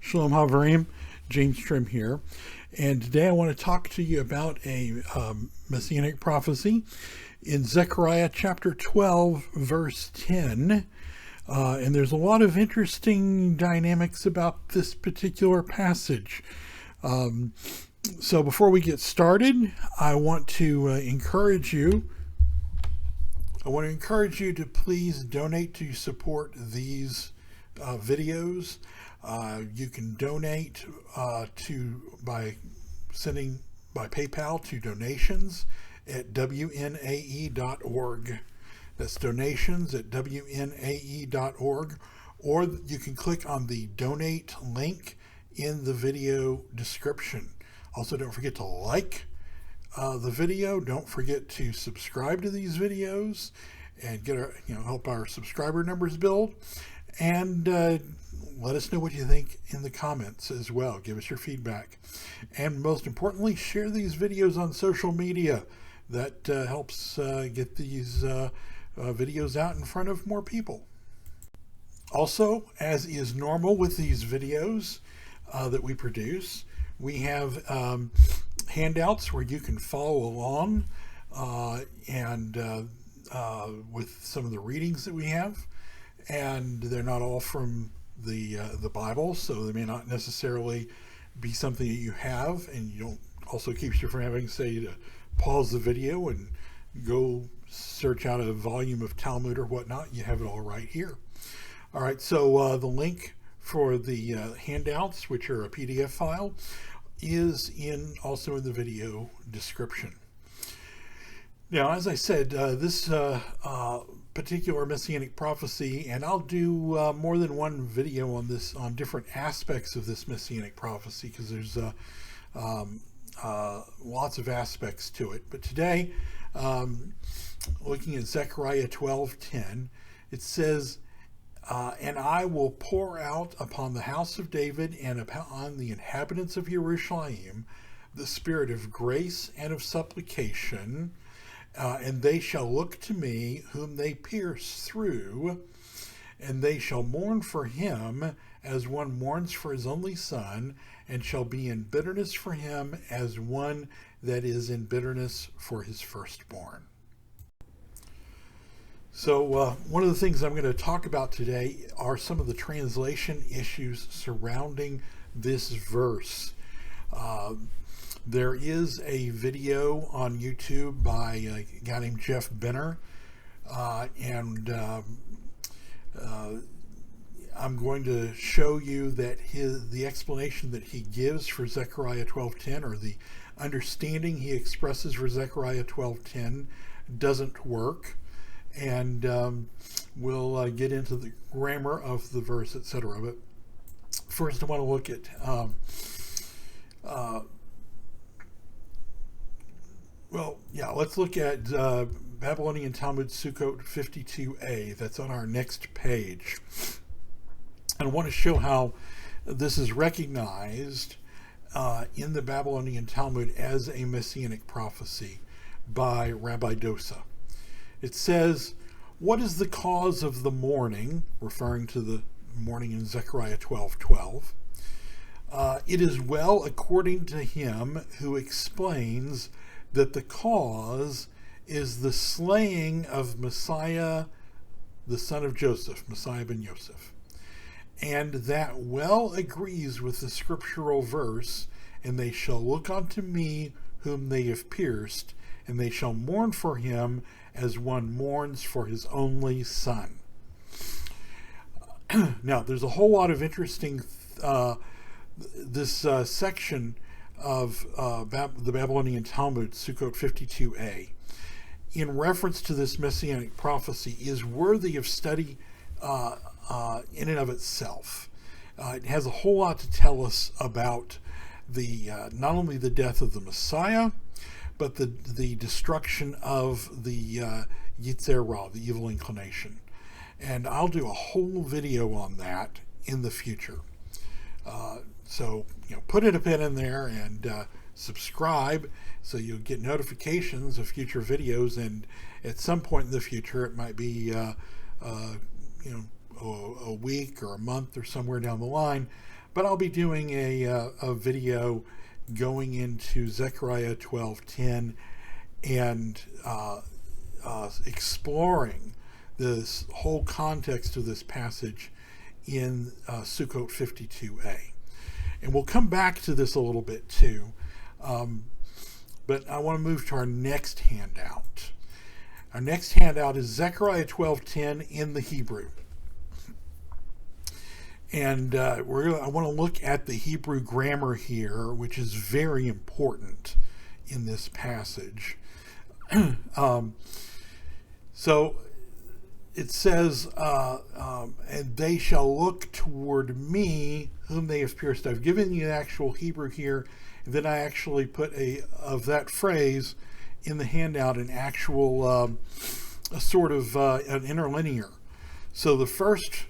Shalom Havarim, James Trim here, and today I want to talk to you about a messianic prophecy in Zechariah chapter 12, verse 10, and there's a lot of interesting dynamics about this particular passage. So before we get started, I want to encourage you to please donate to support these videos. You can donate by PayPal to donations at wnae.org. That's donations at wnae.org, or you can click on the donate link in the video description. Also, don't forget to like the video. Don't forget to subscribe to these videos and get our, help our subscriber numbers build. And let us know what you think in the comments as well. Give us your feedback. And most importantly, share these videos on social media. That helps get these videos out in front of more people. Also, as is normal with these videos that we produce, we have handouts where you can follow along and with some of the readings that we have. And they're not all from the Bible, so they may not necessarily be something that you have, and you don't also keeps you from having, say, to pause the video and go search out a volume of Talmud or whatnot. You have it all right here. All right, so the link for the handouts, which are a PDF file, is also in the video description. Now, as I said, this particular messianic prophecy, and I'll do more than one video on this, on different aspects of this messianic prophecy, because there's lots of aspects to it. But today, looking at Zechariah 12:10, it says, and I will pour out upon the house of David and upon the inhabitants of Jerusalem the spirit of grace and of supplication, and they shall look to me whom they pierce through, and they shall mourn for him as one mourns for his only son, and shall be in bitterness for him as one that is in bitterness for his firstborn. So one of the things I'm going to talk about today are some of the translation issues surrounding this verse. There is a video on YouTube by a guy named Jeff Benner, and I'm going to show you that the explanation that he gives for Zechariah 12:10, or the understanding he expresses for Zechariah 12:10, doesn't work, and we'll get into the grammar of the verse, etc. But first, I want to look at let's look at Babylonian Talmud Sukkot 52a. That's on our next page. And I want to show how this is recognized in the Babylonian Talmud as a messianic prophecy by Rabbi Dosa. It says, "What is the cause of the mourning?" referring to the mourning in Zechariah 12:12. "It is well according to him who explains that the cause is the slaying of Messiah, the son of Joseph, Messiah ben Yosef. And that well agrees with the scriptural verse, and they shall look unto me whom they have pierced, and they shall mourn for him as one mourns for his only son." Now, there's a whole lot of interesting, this section of the Babylonian Talmud, Sukkot 52a, in reference to this messianic prophecy, is worthy of study in and of itself. It has a whole lot to tell us about the not only the death of the Messiah, but the destruction of the Yetzer Ra, the evil inclination. And I'll do a whole video on that in the future. So, put a pin in there and subscribe so you'll get notifications of future videos. And at some point in the future, it might be, a week or a month or somewhere down the line, but I'll be doing a video going into Zechariah 12:10 and exploring this whole context of this passage in Sukkot 52a. And we'll come back to this a little bit too, but I want to move to our next handout. Our next handout is Zechariah 12:10 in the Hebrew. And I want to look at the Hebrew grammar here, which is very important in this passage. So it says, and they shall look toward me whom they have pierced. I've given you the actual Hebrew here, and then I actually put of that phrase in the handout an actual, a sort of an interlinear. So the first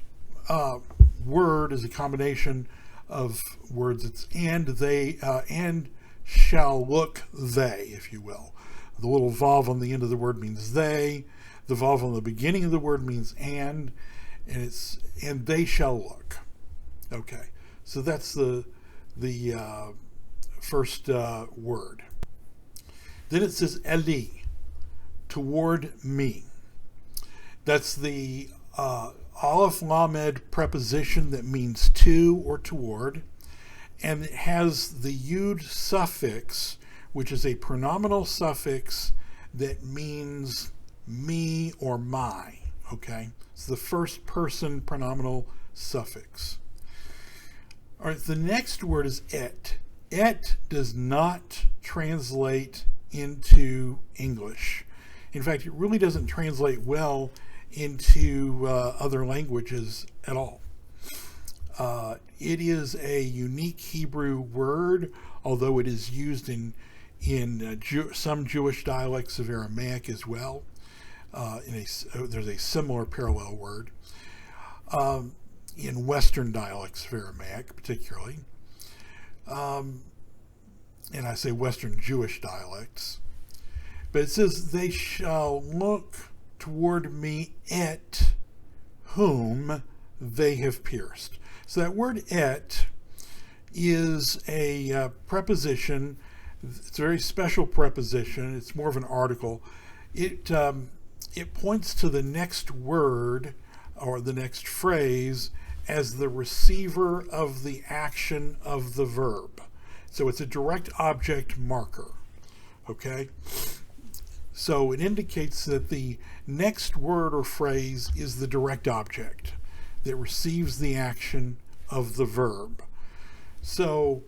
word is a combination of words. It's and shall look they, if you will. The little vav on the end of the word means they. The vav on the beginning of the word means and they shall look. Okay, so that's the first word. Then it says Eli, toward me. That's the Aleph Lamed preposition that means to or toward, and it has the yud suffix, which is a pronominal suffix that means me or my. Okay, it's the first person pronominal suffix. All right, the next word is et. Et does not translate into English. In fact, it really doesn't translate well into other languages at all. It is a unique Hebrew word, although it is used in some Jewish dialects of Aramaic as well. There's a similar parallel word in Western dialects of Aramaic, particularly. And I say Western Jewish dialects. But it says, they shall look toward me et whom they have pierced. So that word et is a preposition. It's a very special preposition. It's more of an article. It points to the next word or the next phrase as the receiver of the action of the verb. So it's a direct object marker. Okay? So it indicates that the next word or phrase is the direct object that receives the action of the verb. So,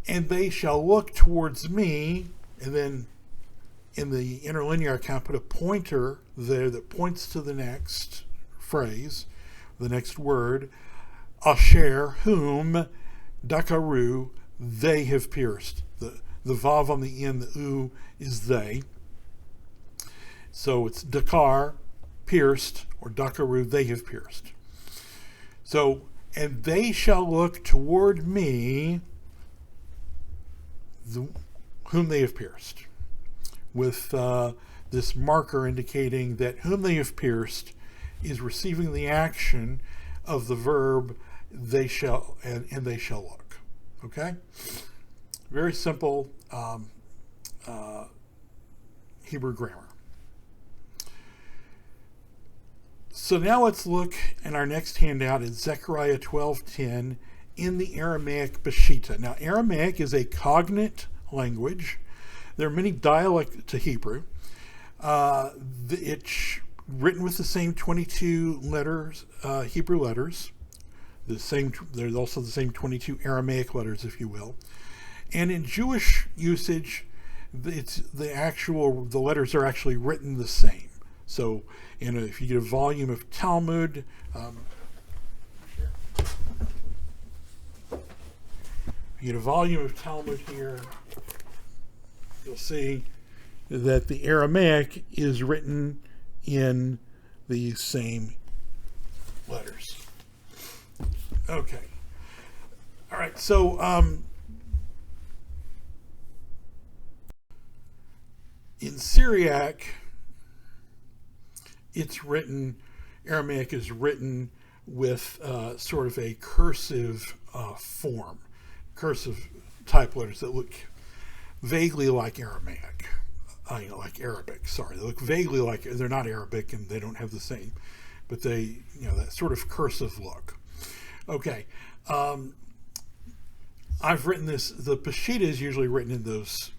and they shall look towards me, and then in the interlinear I can put a pointer there that points to the next phrase, the next word, asher, whom, dakaru, they have pierced. The vav on the end, the u, is they. So it's dakar, pierced, or dakaru, they have pierced. So, and they shall look toward me, whom they have pierced, with this marker indicating that whom they have pierced is receiving the action of the verb they shall, and they shall look. Okay? Very simple Hebrew grammar. So now let's look in our next handout at Zechariah 12:10 in the Aramaic Peshitta. Now, Aramaic is a cognate language. There are many dialects to Hebrew. It's written with the same 22 letters, Hebrew letters. There's also the same 22 Aramaic letters, if you will. And in Jewish usage, the letters are actually written the same. So, if you get a volume of Talmud, here, you'll see that the Aramaic is written in the same letters. Okay. All right. So, in Syriac, Aramaic is written with sort of a cursive form, cursive type letters that look vaguely like Aramaic. Like Arabic, sorry. They look vaguely like, they're not Arabic and they don't have the same, but they, that sort of cursive look. Okay. I've written this, the Peshitta is usually written in those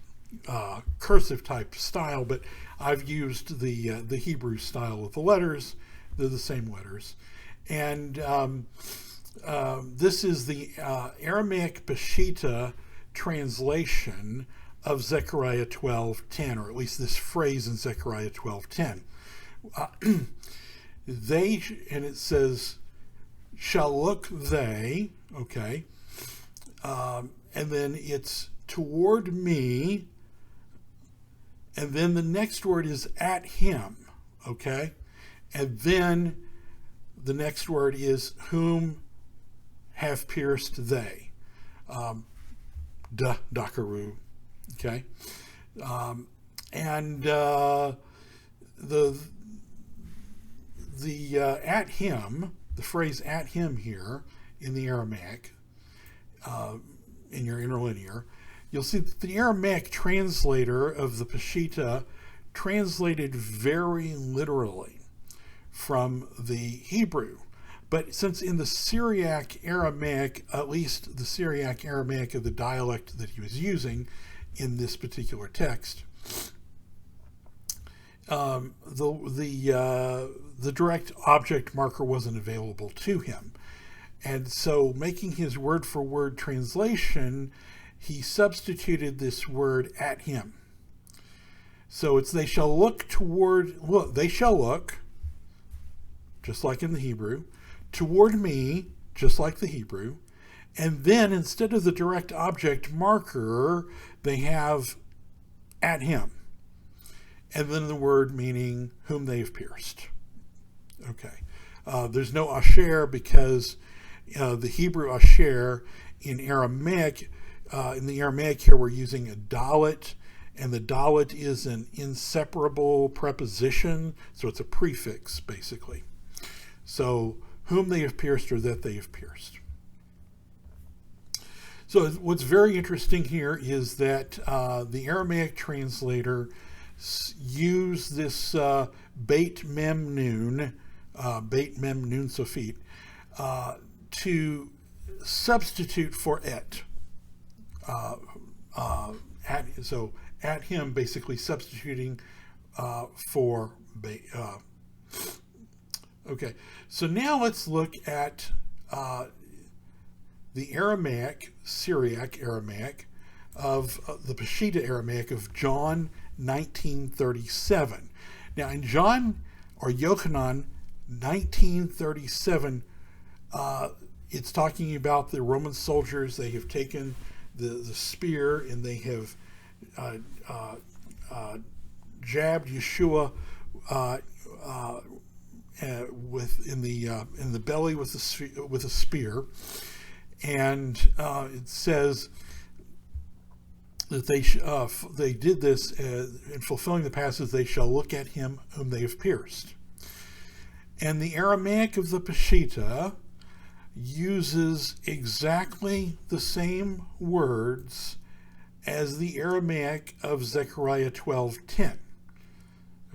cursive type style, but I've used the Hebrew style of the letters. They're the same letters. And this is the Aramaic Peshitta translation of Zechariah 12:10, or at least this phrase in Zechariah 12:10. And it says, shall look they, okay, and then it's toward me, and then the next word is at him, okay, and then the next word is whom have pierced they, dakaru, okay, and the at him, the phrase at him here in the Aramaic, in your interlinear, you'll see that the Aramaic translator of the Peshitta translated very literally from the Hebrew. But since in the Syriac Aramaic, at least the Syriac Aramaic of the dialect that he was using in this particular text, the direct object marker wasn't available to him. And so making his word-for-word translation, he substituted this word at him. So it's they shall look toward, look, they shall look, just like in the Hebrew, toward me, just like the Hebrew, and then instead of the direct object marker, they have at him, and then the word meaning whom they've pierced. Okay, there's no asher because the Hebrew asher in Aramaic, in the Aramaic here we're using a dalet, and the dalet is an inseparable preposition, so it's a prefix basically. So whom they have pierced or that they have pierced. So what's very interesting here is that the Aramaic translator used this beit mem nun sofit, to substitute for et. So at him basically substituting for okay, so now let's look at the Aramaic, Syriac Aramaic, of the Peshitta Aramaic of John 19:37. Now in John or Yochanan 19:37, it's talking about the Roman soldiers. They have taken the spear and they have jabbed Yeshua in the belly with a spear, and it says that they did this in fulfilling the passage. They shall look at him whom they have pierced. And the Aramaic of the Peshitta uses exactly the same words as the Aramaic of Zechariah 12:10.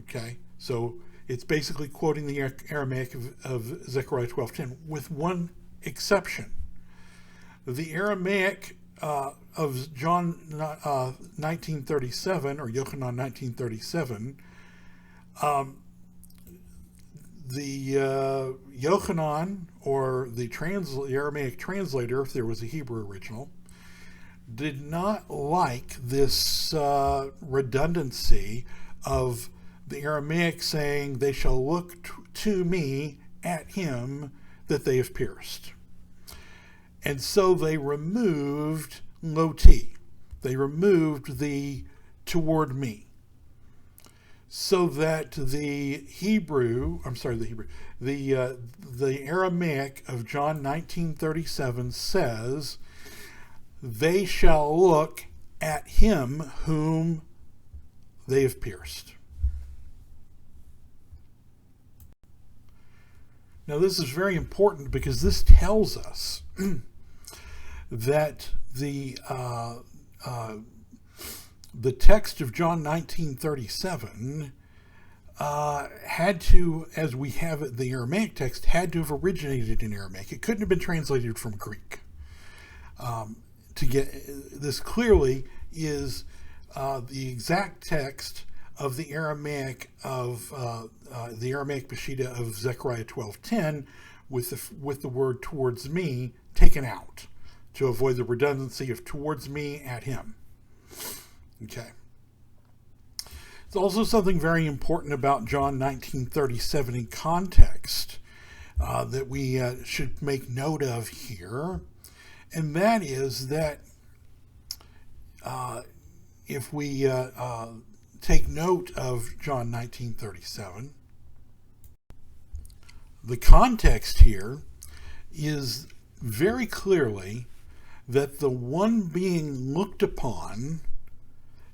Okay, so it's basically quoting the Aramaic of Zechariah 12:10 with one exception. The Aramaic of John 19:37 or Yochanan 19:37, the Yochanan or the Aramaic translator, if there was a Hebrew original, did not like this redundancy of the Aramaic saying, they shall look to me at him that they have pierced. And so they removed loti. They removed the toward me. So that the Aramaic of John 19:37 says, they shall look at him whom they have pierced. Now, this is very important because this tells us that the text of John 19:37 had to, as we have it, the Aramaic text had to have originated in Aramaic. It couldn't have been translated from Greek. To get this clearly is the exact text of the Aramaic Peshitta of Zechariah 12:10, with the word "towards me" taken out to avoid the redundancy of "towards me" at him. Okay. It's also something very important about John 19:37 in context that we should make note of here, and that is that if we take note of John 19:37, the context here is very clearly that the one being looked upon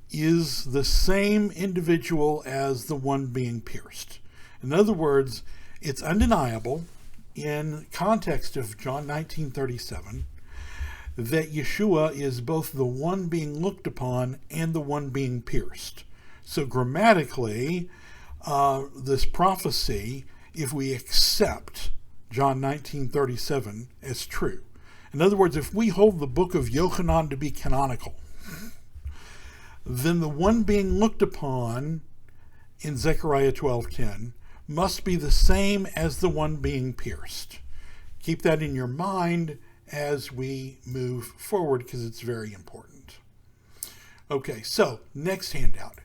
is the same individual as the one being pierced. In other words, it's undeniable in context of John 19:37 that Yeshua is both the one being looked upon and the one being pierced. So grammatically, this prophecy, if we accept John 19:37 as true, in other words, if we hold the book of Yochanan to be canonical, then the one being looked upon in Zechariah 12:10 must be the same as the one being pierced. Keep that in your mind as we move forward because it's very important. Okay, so next handout.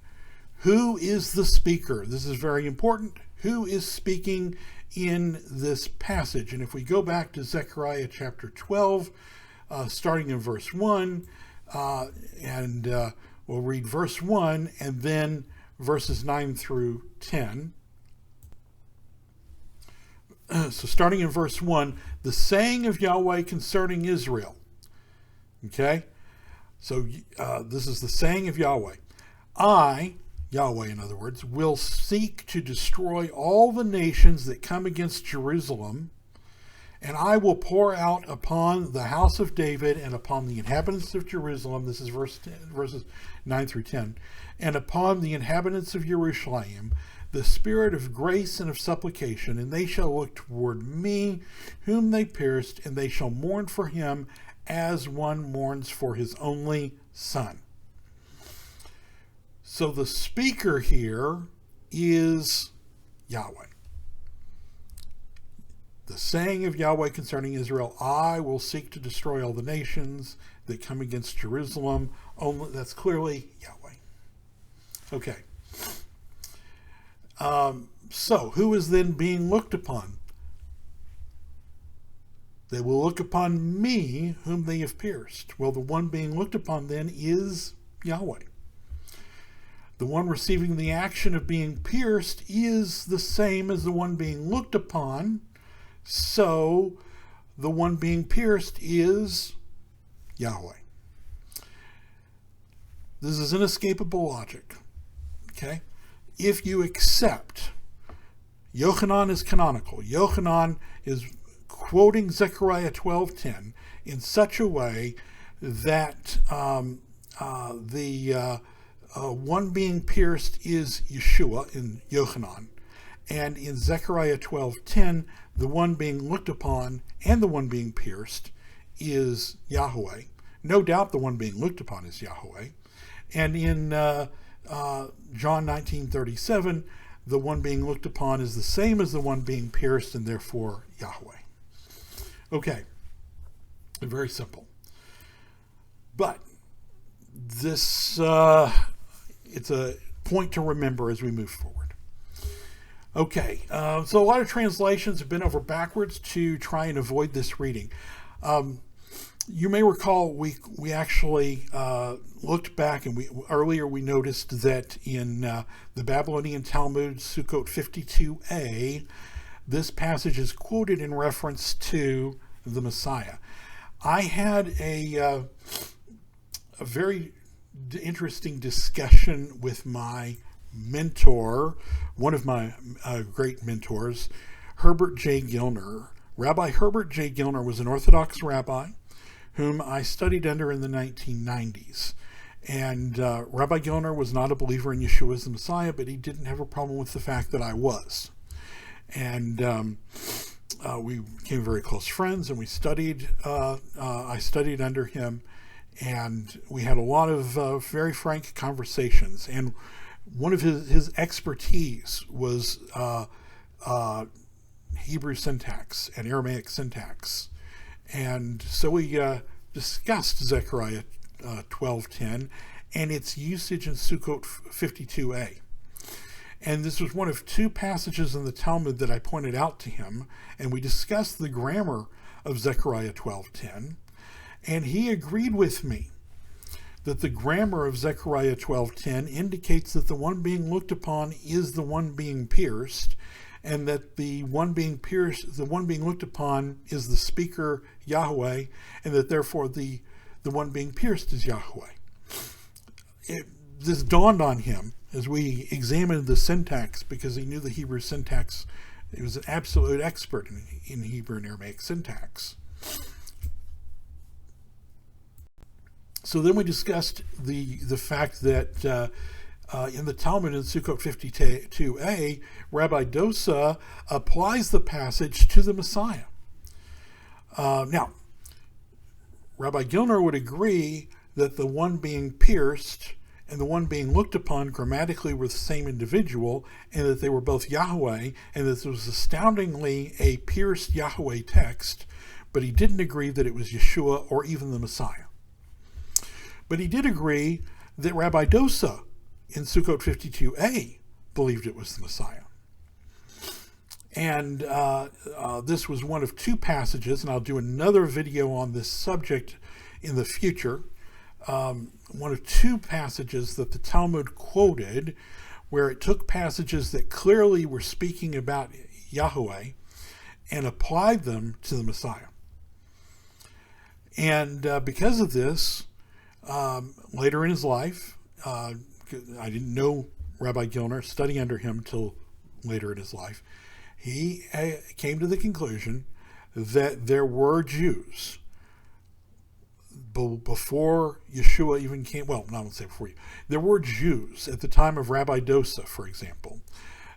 Who is the speaker? This is very important. Who is speaking in this passage? And if we go back to Zechariah chapter 12, starting in verse 1, we'll read verse 1 and then verses 9 through 10. So starting in verse 1, the saying of Yahweh concerning Israel. Okay? So this is the saying of Yahweh. I, Yahweh in other words, will seek to destroy all the nations that come against Jerusalem, and I will pour out upon the house of David and upon the inhabitants of Jerusalem, this is verses 9 through 10, and upon the inhabitants of Jerusalem, the spirit of grace and of supplication, and they shall look toward me, whom they pierced, and they shall mourn for him as one mourns for his only son. So the speaker here is Yahweh. The saying of Yahweh concerning Israel, I will seek to destroy all the nations that come against Jerusalem. That's clearly Yahweh. Okay. So who is then being looked upon? They will look upon me, whom they have pierced. Well, the one being looked upon then is Yahweh. The one receiving the action of being pierced is the same as the one being looked upon. So the one being pierced is Yahweh. This is inescapable logic. Okay? If you accept Yochanan is canonical, Yochanan is quoting Zechariah 12:10 in such a way that the one being pierced is Yeshua in Yochanan, and in Zechariah 12:10 the one being looked upon and the one being pierced is Yahweh. No doubt the one being looked upon is Yahweh. And in John 19:37, the one being looked upon is the same as the one being pierced, and therefore Yahweh. Okay, very simple. But this, it's a point to remember as we move forward. Okay, so a lot of translations have been over backwards to try and avoid this reading. You may recall we actually looked back, and earlier we noticed that in the Babylonian Talmud, Sukkot 52a, this passage is quoted in reference to the Messiah. I had a very interesting discussion with my mentor, one of my great mentors. Herbert J. Gilner. Rabbi Herbert J. Gilner was an Orthodox rabbi whom I studied under in the 1990s. And Rabbi Gilner was not a believer in Yeshua as the Messiah, but he didn't have a problem with the fact that I was. And we became very close friends, and we studied. I studied under him, and we had a lot of very frank conversations. And one of his expertise was Hebrew syntax and Aramaic syntax. And so we discussed Zechariah 12:10 and its usage in Sukkot 52a. And this was one of two passages in the Talmud that I pointed out to him, and we discussed the grammar of Zechariah 12:10, and he agreed with me that the grammar of Zechariah 12:10 indicates that the one being looked upon is the one being pierced, and that the one being pierced, the one being looked upon is the speaker Yahweh, and that therefore the one being pierced is Yahweh. This dawned on him as we examined the syntax, because he knew the Hebrew syntax. He was an absolute expert in Hebrew and Aramaic syntax. So then we discussed the fact that in the Talmud in Sukkot 52a, Rabbi Dosa applies the passage to the Messiah. Now, Rabbi Gilner would agree that the one being pierced and the one being looked upon grammatically were the same individual, and that they were both Yahweh, and that this was astoundingly a pierced Yahweh text, but he didn't agree that it was Yeshua or even the Messiah. But he did agree that Rabbi Dosa in Sukkot 52a believed it was the Messiah. And this was one of two passages, and I'll do another video on this subject in the future. One of two passages that the Talmud quoted, where it took passages that clearly were speaking about Yahweh and applied them to the Messiah. And because of this, later in his life, I didn't know Rabbi Gilner, studying under him till later in his life, he came to the conclusion that there were Jews before Yeshua even came. Well, I won't say before you. There were Jews at the time of Rabbi Dosa, for example,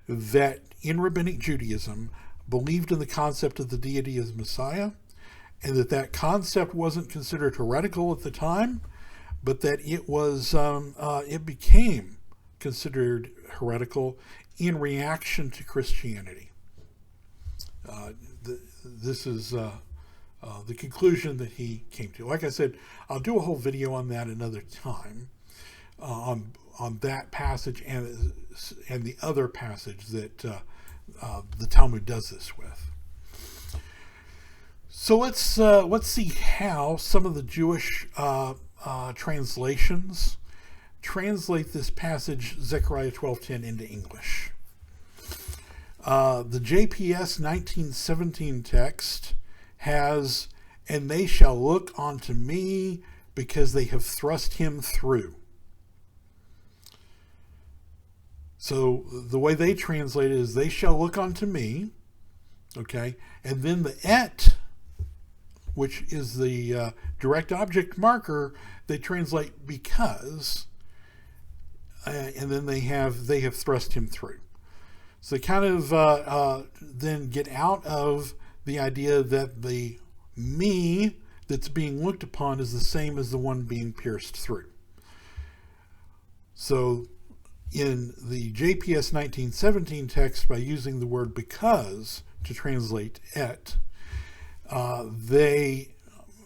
that in Rabbinic Judaism believed in the concept of the deity as Messiah, and that concept wasn't considered heretical at the time, but that it was it became considered heretical in reaction to Christianity. This is the conclusion that he came to. Like I said, I'll do a whole video on that another time, on that passage and the other passage that the Talmud does this with. So let's see how some of the Jewish translations translate this passage, Zechariah 12:10, into English. The JPS 1917 text has, "And they shall look unto me because they have thrust him through." So the way they translate it is, "They shall look unto me," okay, and then the et, which is the direct object marker, they translate "because," and then they have thrust him through. So they kind of then get out of the idea that the me that's being looked upon is the same as the one being pierced through. So in the JPS 1917 text, by using the word "because" to translate "et," they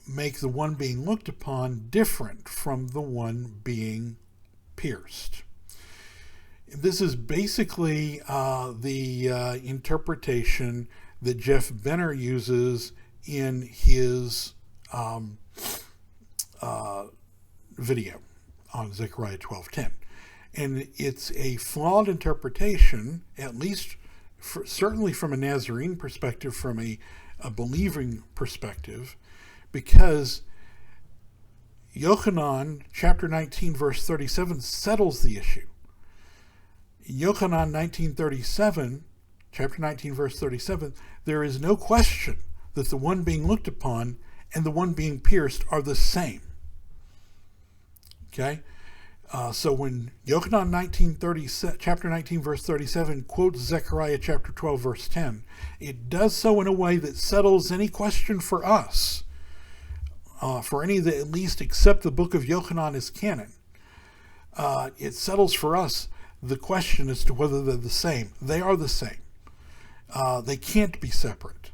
make the one being looked upon different from the one being pierced. This is basically the interpretation that Jeff Benner uses in his video on Zechariah 12:10. And it's a flawed interpretation, at least certainly from a Nazarene perspective, from a believing perspective, because Yochanan chapter 19 verse 37 settles the issue. Yochanan 19:37 chapter 19, verse 37, there is no question that the one being looked upon and the one being pierced are the same. Okay? So when Yochanan chapter 19, verse 37 quotes Zechariah chapter 12, verse 10, it does so in a way that settles any question for us, for any that at least accept the book of Yochanan as canon. It settles for us the question as to whether they're the same. They are the same. They can't be separate.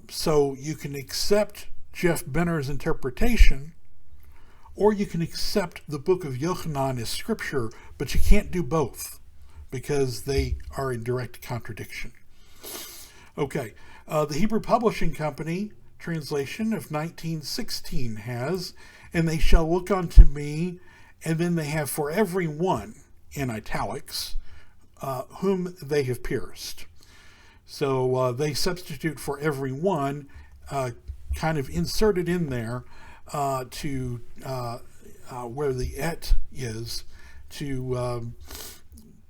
So you can accept Jeff Benner's interpretation, or you can accept the book of Yochanan as scripture, but you can't do both because they are in direct contradiction. Okay, the Hebrew Publishing Company translation of 1916 has, and they shall look unto me, and then they have for every one, in italics, whom they have pierced. So they substitute for every one, kind of inserted in there, to where the et is, to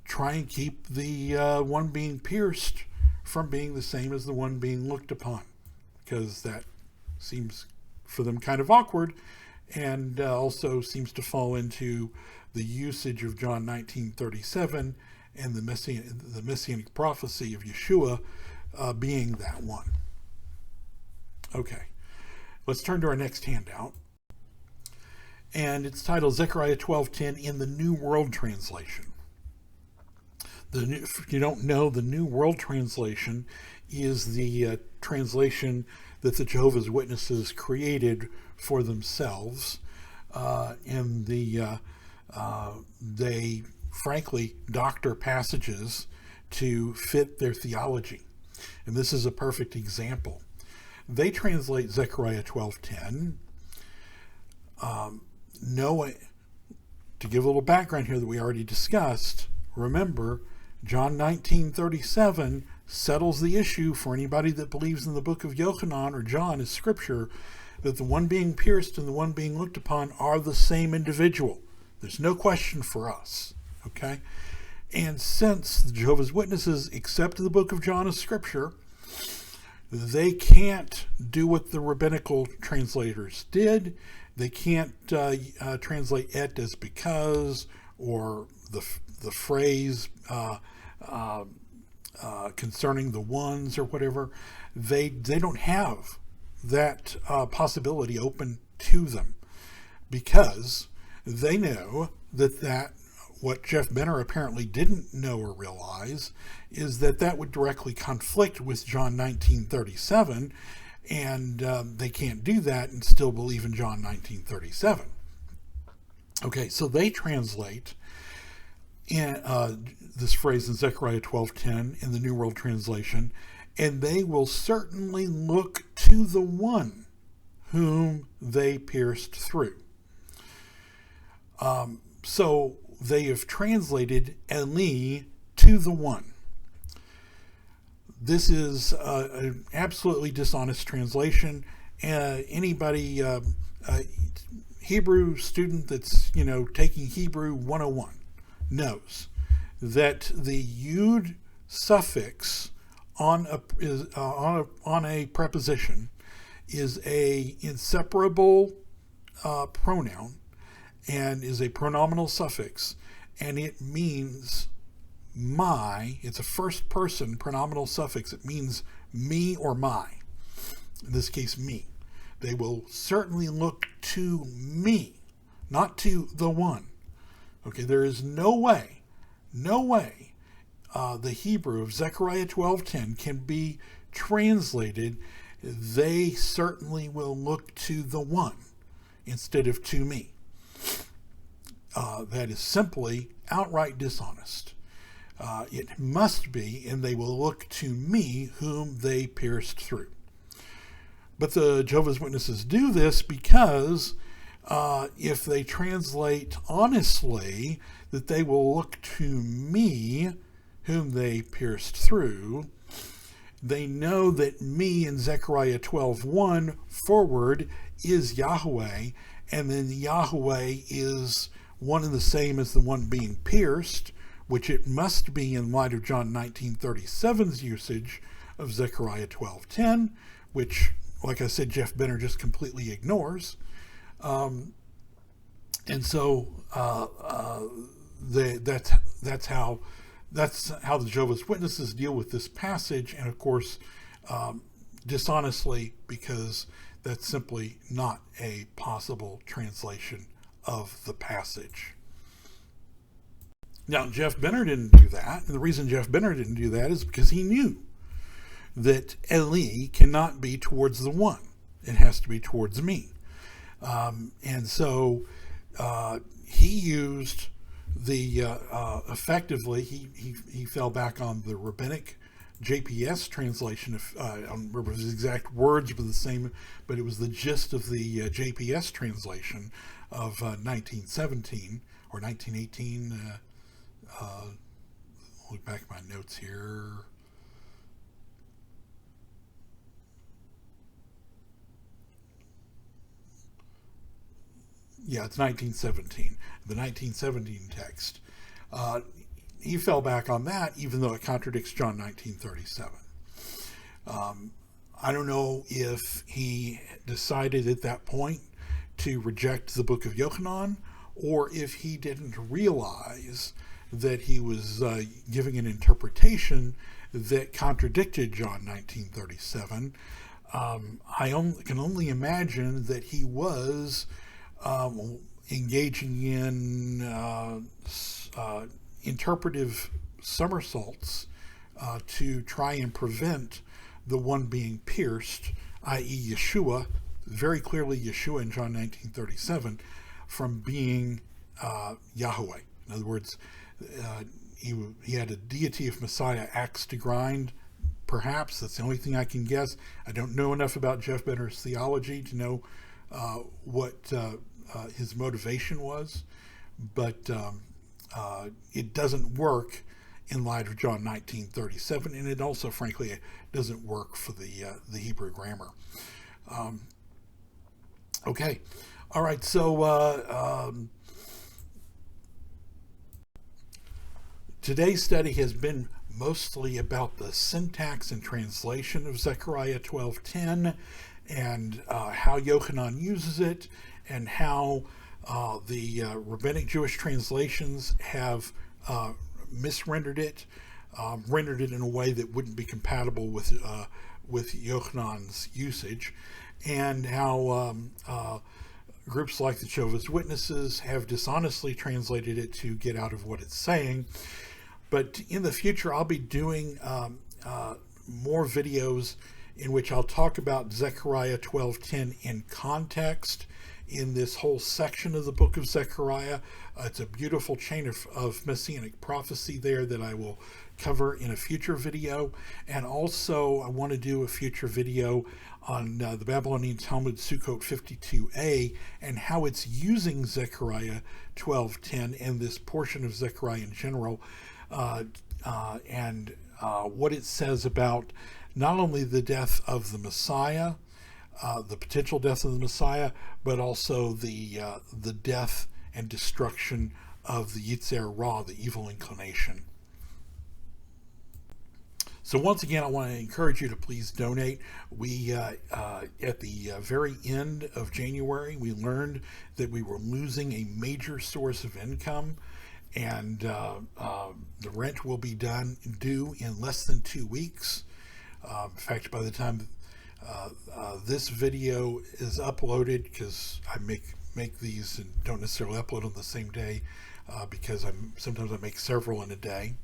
try and keep the one being pierced from being the same as the one being looked upon, because that seems for them kind of awkward, and also seems to fall into the usage of John 19:37 and the messianic prophecy of Yeshua being that one. Okay. Let's turn to our next handout, and it's titled Zechariah 12:10 in the New World Translation. If you don't know, the New World Translation is the translation that the Jehovah's Witnesses created for themselves, and they frankly doctor passages to fit their theology, and this is a perfect example. They translate Zechariah 12:10, to give a little background here that we already discussed. Remember, John 19:37 settles the issue for anybody that believes in the book of Yochanan or John as scripture, that the one being pierced and the one being looked upon are the same individual. There's no question for us, okay? And since the Jehovah's Witnesses accept the book of John as scripture, they can't do what the rabbinical translators did. They can't translate et as because, or the phrase concerning the ones or whatever. They don't have that possibility open to them, because they know that what Jeff Benner apparently didn't know or realize is that would directly conflict with John 19:37, and they can't do that and still believe in John 19:37. Okay, so they translate this phrase in Zechariah 12:10 in the New World Translation, and they will certainly look to the one whom they pierced through. So they have translated Eli to the one. This is an absolutely dishonest translation. Anybody, Hebrew student that's taking Hebrew 101 knows that the yud suffix on a preposition is a inseparable pronoun, and is a pronominal suffix, and it means my. It's a first person pronominal suffix. It means me or my. In this case, me. They will certainly look to me, not to the one. Okay, there is no way the Hebrew of Zechariah 12:10 can be translated, they certainly will look to the one instead of to me. That is simply outright dishonest. It must be, and they will look to me whom they pierced through. But the Jehovah's Witnesses do this because if they translate honestly that they will look to me whom they pierced through, they know that me in Zechariah 12:1 forward is Yahweh, and then Yahweh is one and the same as the one being pierced, which it must be in light of John 19:37's usage of Zechariah 12:10, which, like I said, Jeff Benner just completely ignores. And so that's how the Jehovah's Witnesses deal with this passage, and of course, dishonestly, because that's simply not a possible translation of the passage. Now, Jeff Benner didn't do that, and the reason Jeff Benner didn't do that is because he knew that Eli cannot be towards the one. It has to be towards me. And so he used the, effectively, he fell back on the Rabbinic JPS translation. I don't remember his exact words, but the same, but it was the gist of the JPS translation of 1917 or 1918. Look back at my notes here. Yeah, it's 1917, the 1917 text. He fell back on that, even though it contradicts John 19:37. I don't know if he decided at that point to reject the book of Yochanan, or if he didn't realize that he was giving an interpretation that contradicted John 19:37. I can only imagine that he was engaging in interpretive somersaults to try and prevent the one being pierced, i.e. Yeshua, very clearly Yeshua in John 19:37, from being Yahweh. In other words, he had a deity of Messiah axe to grind. Perhaps that's the only thing I can guess. I don't know enough about Jeff Benner's theology to know what his motivation was, but it doesn't work in light of John 19:37, and it also, frankly, doesn't work for the Hebrew grammar. Okay, all right. So today's study has been mostly about the syntax and translation of Zechariah 12:10, and how Yochanan uses it, and how the Rabbinic Jewish translations have misrendered it, rendered it in a way that wouldn't be compatible with Yochanan's usage, and how groups like the Jehovah's Witnesses have dishonestly translated it to get out of what it's saying. But in the future, I'll be doing more videos in which I'll talk about Zechariah 12:10 in context, in this whole section of the book of Zechariah. It's a beautiful chain of messianic prophecy there that I will cover in a future video. And also I want to do a future video on the Babylonian Talmud Sukkot 52a and how it's using Zechariah 12:10 and this portion of Zechariah in general, and what it says about not only the death of the Messiah, the potential death of the Messiah, but also the death and destruction of the Yetzer Ra, the evil inclination. So once again, I want to encourage you to please donate. We, at the very end of January, we learned that we were losing a major source of income, and the rent will be due in less than 2 weeks. In fact, by the time this video is uploaded, because I make these and don't necessarily upload on the same day, because sometimes I make several in a day.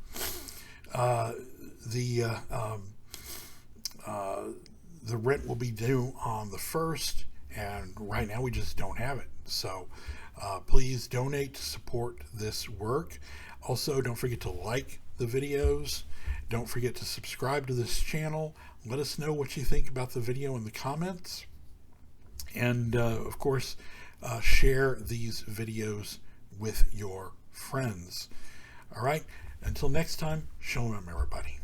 The rent will be due on the 1st, and right now we just don't have it. So please donate to support this work. Also, don't forget to like the videos. Don't forget to subscribe to this channel. Let us know what you think about the video in the comments. And of course, share these videos with your friends. All right, until next time, shalom everybody.